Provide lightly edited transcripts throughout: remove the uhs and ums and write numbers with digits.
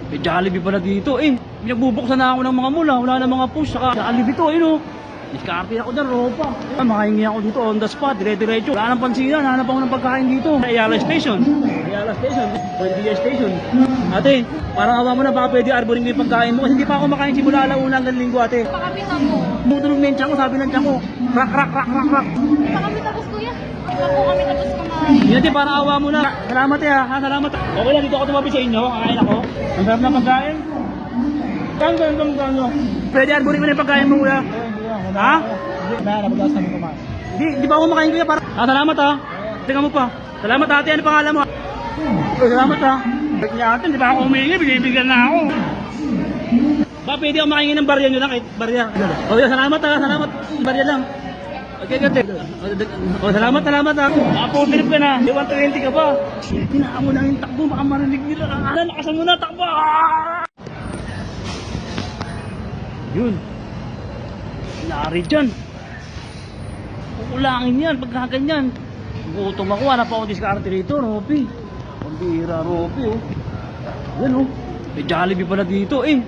May Jollibee pala dito eh. Pinagbubuksan na ako ng mga mula, wala na mga push, saka Jollibee to eh no. Diskarte ako dyan, ropa. Makahingi ako dito on the spot, dire-diretso. Wala nang pansinan, hanap ako ng pagkain dito. Ayala Station. Ayala Station. Buendia Station. Ate, parang awa mo na baka pwede arboring mo yung pagkain mo. Kasi hindi pa ako makain simula alauna hanggang linggo ate. Pakamitan mo. Bumutunog na yung tiyan ko, sabi ng tiyan ko. Rak, rak, rak, rak, rak. Pakami tapos kuya. Iba po kami tapos kumain. Yun ate, parang awa mo na. Salamat eh ha, salamat. Okay lang, dito ako tumabi sa inyo. Kakain ako. Ang sarap na pagkain. Gano'n. Pwede arboring mo na yung pagkain mo kuya. Ha? Hindi pa ako makain kuya. Salamat ha. Tingnan mo pa. Salamat ate, ano pangalan mo? Salamat ha. Ba't niya ate, hindi pa ako humingi, binibigyan na ako. Ba, pwede ako makaingin ng barya nyo lang, kahit barya. O, salamat ha, salamat. Barya lang. Okay, gante. O, salamat ha. Nakaputrip ka na. 120 ka pa. Tinaan mo na yung takbo, baka marinig nila. Nakasan mo na, takbo. Yun. Nari dyan. Kukulangin yan, pagkaganyan. Gutom ako, hanap ako diskarte rito, Ropi. Pambira, Ropi, oh. Yan, oh. May Jollibee pala dito, eh.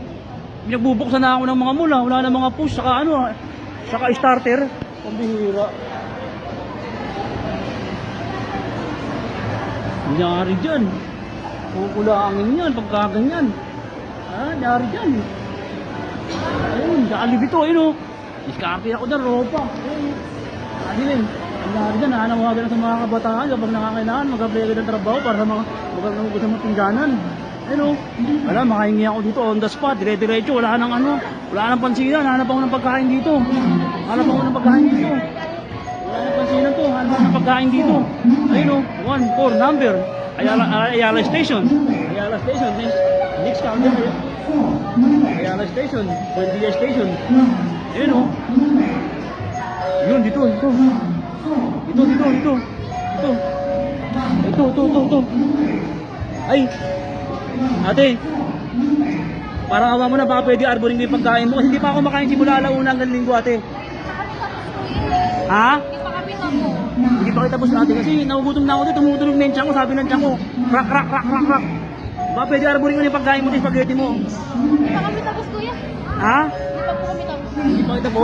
Pinagbubuksan na ako ng mga mula, wala na mga push, saka ano, saka starter. Pambira. Nari dyan. Kukulangin yan, pagkaganyan. Nari dyan. Ayun, Jollibee to, ayun, oh. Diskarte ako dyan, ropa. Ayun, ang lari dyan, nanawagan na sa mga kabataan kapag nakakailangan, mag-apply agad ng trabaho para sa mga magkakagugusto ng tingganan. Ayun o, wala, makahingi ako dito on the spot, dire-diretso, wala nang ano, wala nang pansinan, hanap ako ng pagkain dito. Hanap ako ng pagkain dito. Wala nang pansinan to, hanap ako ng pagkain dito. Ayun o, 14 number, Ayala Station. Ayala Station, next counter. Ayala Station, Buendia Station. Ayun o. Yun, dito. Ito. Ay, ate, parang awa mo na baka pwede arboring mo yung pagkain mo. Kasi hindi pa ako makain simula alauna hanggang linggo ate. Ha? Ipakapitan mo. Hindi pa kita tapos ate kasi nagugutom na ako dito. Tumutunog na yung tiyan ko, sabi ng tiyan ko. Rak, rak, rak, rak, rak. Baka pwede arboring mo yung pagkain mo, yung spaghetti mo. Ipakami tapos kuya. Ha? Iba po kami tapos. Hindi pa kita po?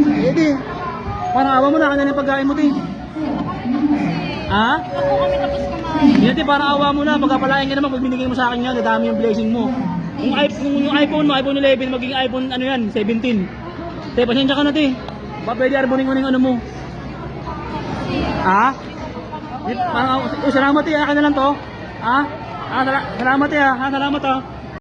Pwede. Parang awa mo na, kanya yung pagkain mo, te. Ha? Iba po kami tapos kumain. Hindi, te, parang awa mo na. Pagkapalain ka naman, pag binigay mo sa akin yan, dadami yung blessing mo. Kung yung iPhone mo, iPhone 11, magiging iPhone, ano yan, 17. Te, pasensya ka na, te. Baka pwede arboring mo na yung ano mo. Ha? Salamat, te, akin na lang to. Ha? Salamat, te, ha? Salamat, ha?